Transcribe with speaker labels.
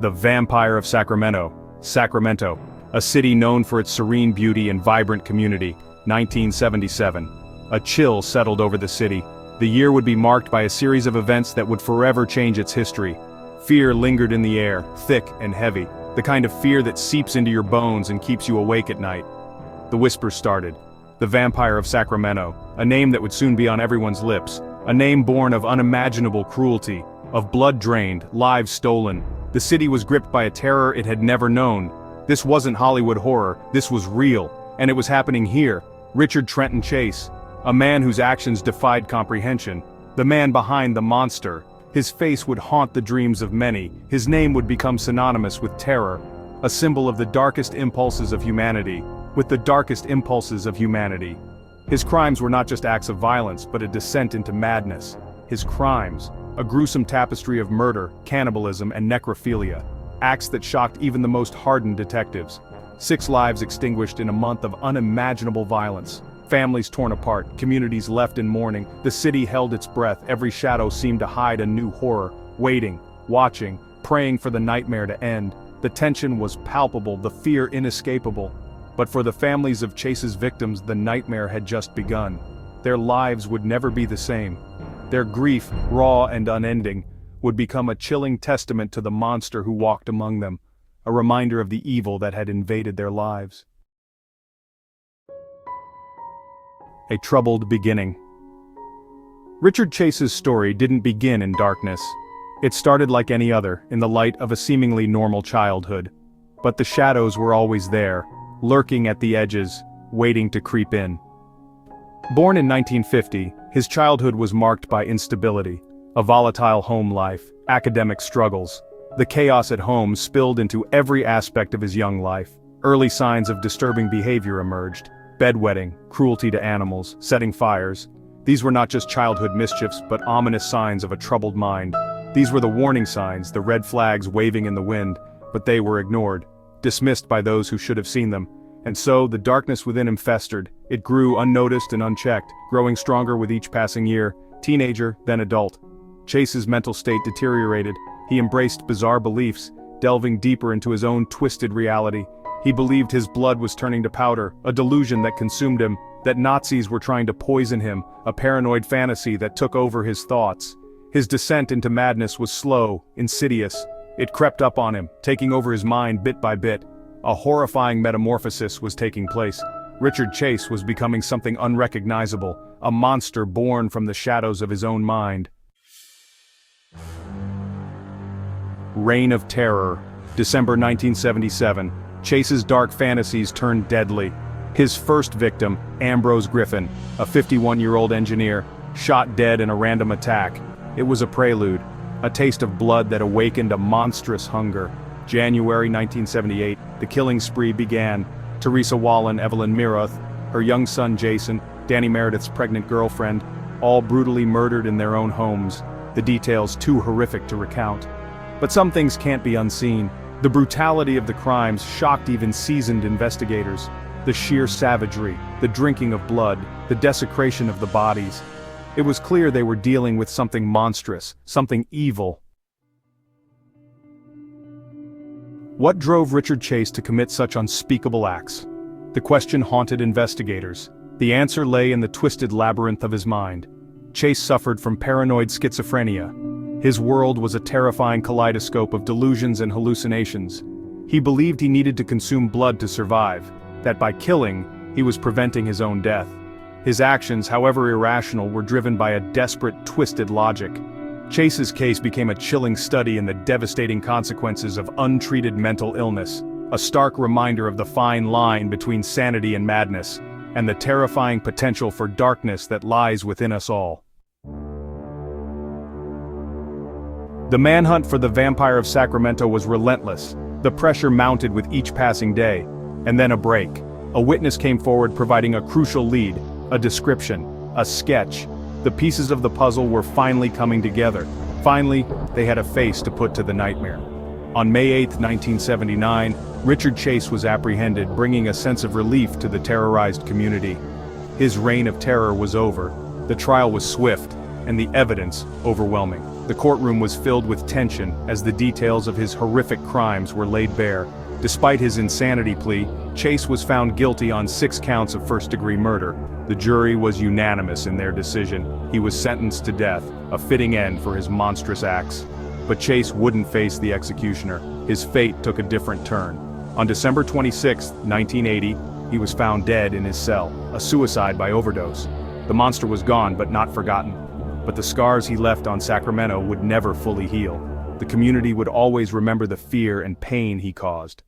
Speaker 1: The Vampire of Sacramento, Sacramento, a city known for its serene beauty and vibrant community, 1977. A chill settled over the city. The year would be marked by a series of events that would forever change its history. Fear lingered in the air, thick and heavy, the kind of fear that seeps into your bones and keeps you awake at night. The whispers started. The Vampire of Sacramento, a name that would soon be on everyone's lips, a name born of unimaginable cruelty, of blood drained, lives stolen. The city was gripped by a terror it had never known. This wasn't Hollywood horror, this was real, and it was happening here. Richard Trenton Chase, a man whose actions defied comprehension, the man behind the monster. His face would haunt the dreams of many, his name would become synonymous with terror, a symbol of the darkest impulses of humanity, with the darkest impulses of humanity. His crimes were not just acts of violence, but a descent into madness. His crimes, a gruesome tapestry of murder, cannibalism, and necrophilia. Acts that shocked even the most hardened detectives. 6 lives extinguished in a month of unimaginable violence. Families torn apart, communities left in mourning. The city held its breath, every shadow seemed to hide a new horror. Waiting, watching, praying for the nightmare to end. The tension was palpable, the fear inescapable. But for the families of Chase's victims, the nightmare had just begun. Their lives would never be the same. Their grief, raw and unending, would become a chilling testament to the monster who walked among them, a reminder of the evil that had invaded their lives. A troubled beginning. Richard Chase's story didn't begin in darkness. It started like any other, in the light of a seemingly normal childhood. But the shadows were always there, lurking at the edges, waiting to creep in. Born in 1950, his childhood was marked by instability, a volatile home life, academic struggles. The chaos at home spilled into every aspect of his young life. Early signs of disturbing behavior emerged. Bedwetting, cruelty to animals, setting fires. These were not just childhood mischiefs, but ominous signs of a troubled mind. These were the warning signs, the red flags waving in the wind, but they were ignored, dismissed by those who should have seen them. And so, the darkness within him festered. It grew unnoticed and unchecked, growing stronger with each passing year. Teenager, then adult. Chase's mental state deteriorated. He embraced bizarre beliefs, delving deeper into his own twisted reality. He believed his blood was turning to powder, a delusion that consumed him, that Nazis were trying to poison him, a paranoid fantasy that took over his thoughts. His descent into madness was slow, insidious. It crept up on him, taking over his mind bit by bit. A horrifying metamorphosis was taking place. Richard Chase was becoming something unrecognizable, a monster born from the shadows of his own mind. Reign of Terror, December 1977. Chase's dark fantasies turned deadly. His first victim, Ambrose Griffin, a 51-year-old engineer, shot dead in a random attack. It was a prelude, a taste of blood that awakened a monstrous hunger. January 1978, the killing spree began. Teresa Wallen, Evelyn Miroth, her young son Jason, Danny Meredith's pregnant girlfriend, all brutally murdered in their own homes, the details too horrific to recount. But some things can't be unseen. The brutality of the crimes shocked even seasoned investigators. The sheer savagery, the drinking of blood, the desecration of the bodies. It was clear they were dealing with something monstrous, something evil. What drove Richard Chase to commit such unspeakable acts? The question haunted investigators. The answer lay in the twisted labyrinth of his mind. Chase suffered from paranoid schizophrenia. His world was a terrifying kaleidoscope of delusions and hallucinations. He believed he needed to consume blood to survive, that by killing, he was preventing his own death. His actions, however irrational, were driven by a desperate, twisted logic. Chase's case became a chilling study in the devastating consequences of untreated mental illness, a stark reminder of the fine line between sanity and madness, and the terrifying potential for darkness that lies within us all. The manhunt for the Vampire of Sacramento was relentless. The pressure mounted with each passing day. And then a break. A witness came forward providing a crucial lead, a description, a sketch. The pieces of the puzzle were finally coming together. Finally, they had a face to put to the nightmare. On May 8, 1979, Richard Chase was apprehended, bringing a sense of relief to the terrorized community. His reign of terror was over. The trial was swift, and the evidence overwhelming. The courtroom was filled with tension as the details of his horrific crimes were laid bare. Despite his insanity plea, Chase was found guilty on 6 counts of first-degree murder. The jury was unanimous in their decision. He was sentenced to death, a fitting end for his monstrous acts. But Chase wouldn't face the executioner. His fate took a different turn. On December 26, 1980, he was found dead in his cell, a suicide by overdose. The monster was gone but not forgotten. But the scars he left on Sacramento would never fully heal. The community would always remember the fear and pain he caused.